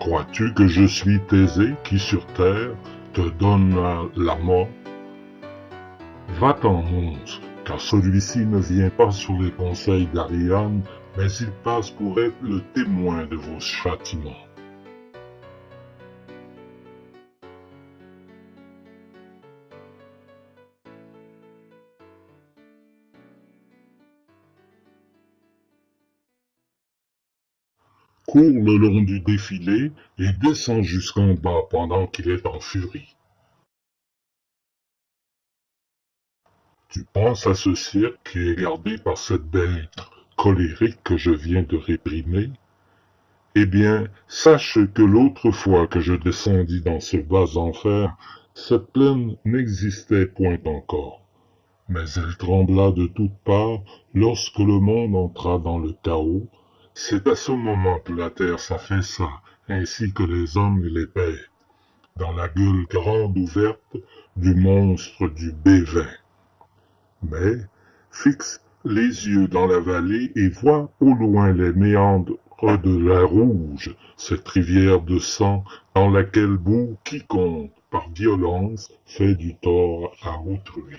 Crois-tu que je suis Thésée qui sur terre te donne la mort? Va-t'en, monstre, car celui-ci ne vient pas sur les conseils d'Ariane, mais il passe pour être le témoin de vos châtiments. Cours le long du défilé et descends jusqu'en bas pendant qu'il est en furie. Tu penses à ce cirque qui est gardé par cette bête colérique que je viens de réprimer? Eh bien, sache que l'autre fois que je descendis dans ce bas enfer, cette plaine n'existait point encore. Mais elle trembla de toutes parts lorsque le monde entra dans le chaos. C'est à ce moment que la terre s'affaissa, ainsi que les hommes et les bêtes, dans la gueule grande ouverte du monstre du B20. Mais fixe les yeux dans la vallée et vois au loin les méandres de la Rouge, cette rivière de sang dans laquelle bout quiconque, par violence, fait du tort à autrui.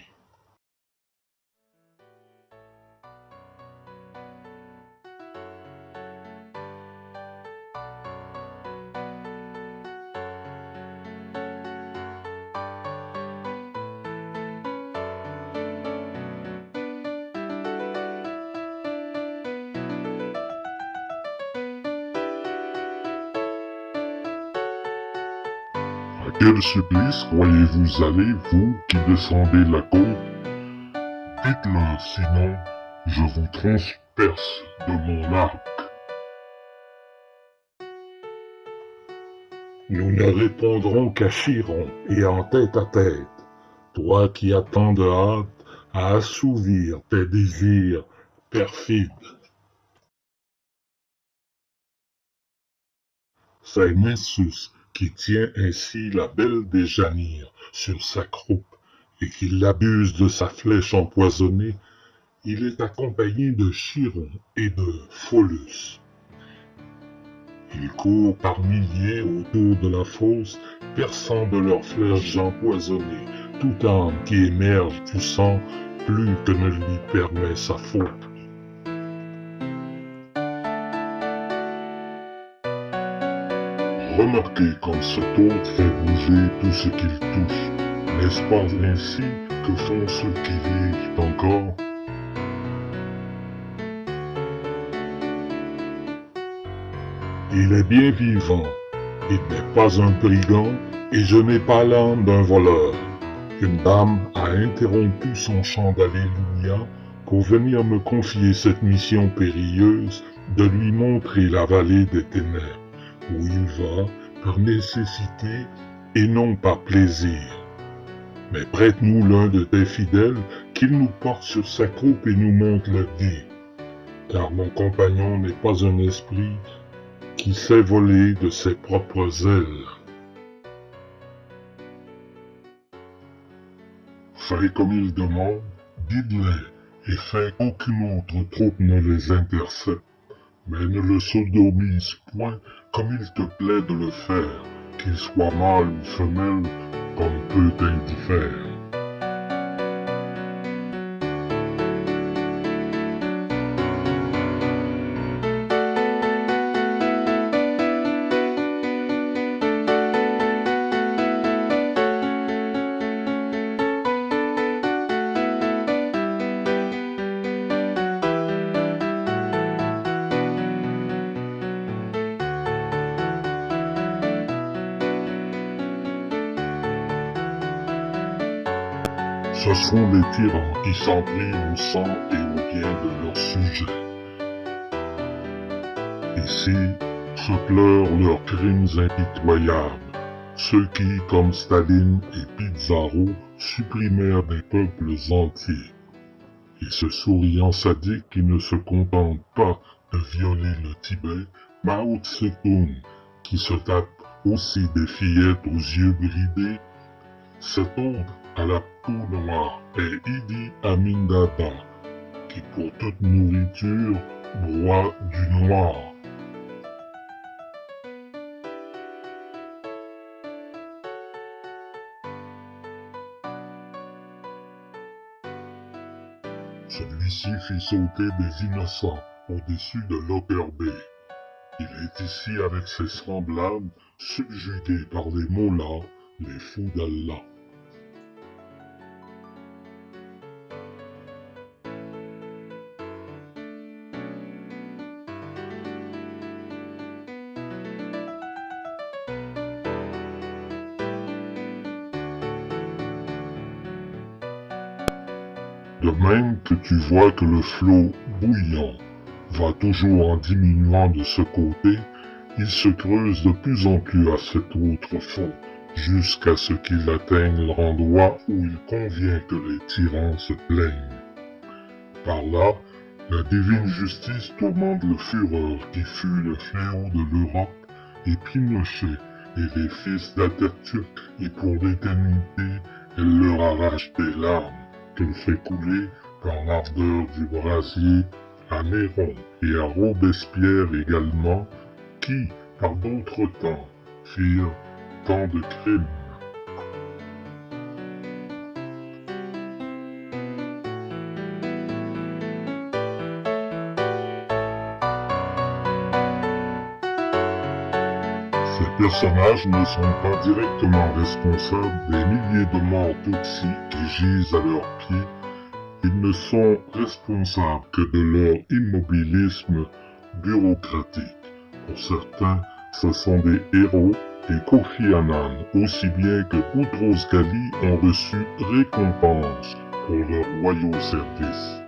À quel supplice croyez-vous aller, vous qui descendez la côte? Dites-le, sinon je vous transperce de mon arc. Nous ne répondrons qu'à Chiron et en tête à tête, toi qui as tant de hâte à assouvir tes désirs perfides. C'est Nessus qui tient ainsi la belle Déjanire sur sa croupe et qui l'abuse de sa flèche empoisonnée. Il est accompagné de Chiron et de Pholus. Ils courent par milliers autour de la fosse, perçant de leurs flèches empoisonnées toute âme qui émerge du sang plus que ne lui permet sa faute. Remarquez comme cet hôte fait bouger tout ce qu'il touche. N'est-ce pas ainsi que font ceux qui vivent encore? Il est bien vivant, il n'est pas un brigand, et je n'ai pas l'âme d'un voleur. Une dame a interrompu son chant d'Alléluia pour venir me confier cette mission périlleuse de lui montrer la vallée des ténèbres, où il va par nécessité et non par plaisir. Mais prête-nous l'un de tes fidèles, qu'il nous porte sur sa croupe et nous montre le gué, car mon compagnon n'est pas un esprit qui sait voler de ses propres ailes. Fais comme il demande, guide-les et fais qu'aucune autre troupe ne les intercepte, mais ne le sodomise point comme il te plaît de le faire, qu'il soit mâle ou femelle, comme peu t'indiffère. Ce sont les tyrans qui s'en prennent au sang et au bien de leurs sujets. Ici se pleurent leurs crimes impitoyables, ceux qui, comme Staline et Pizarro, supprimèrent des peuples entiers. Et ce souriant sadique qui ne se contente pas de violer le Tibet, Mao Tse-tung, qui se tape aussi des fillettes aux yeux bridés, cet autre à la peau noire est Idi Amin Dada, qui pour toute nourriture boit du noir. fit sauter des innocents au-dessus de Locker Bay. Il est ici avec ses semblables, subjugué par les mollahs, les fous d'Allah. De même que tu vois que le flot bouillant va toujours en diminuant de ce côté, il se creuse de plus en plus à cet autre fond, jusqu'à ce qu'il atteigne l'endroit où il convient que les tyrans se plaignent. Par là, la divine justice tourmente le fureur qui fut le fléau de l'Europe, et Pinochet et les fils d'Atatürk, et pour l'éternité, elle leur arrache des larmes qu'elle fait couler par l'ardeur du brasier à Néron et à Robespierre également, qui, par d'autres temps, firent tant de crimes. Ces personnages ne sont pas directement responsables des milliers de morts Tutsis qui gisent à leurs pieds. Ils ne sont responsables que de leur immobilisme bureaucratique. Pour certains, ce sont des héros, et Kofi Annan, aussi bien que Boutros Ghali, ont reçu récompense pour leurs loyaux services.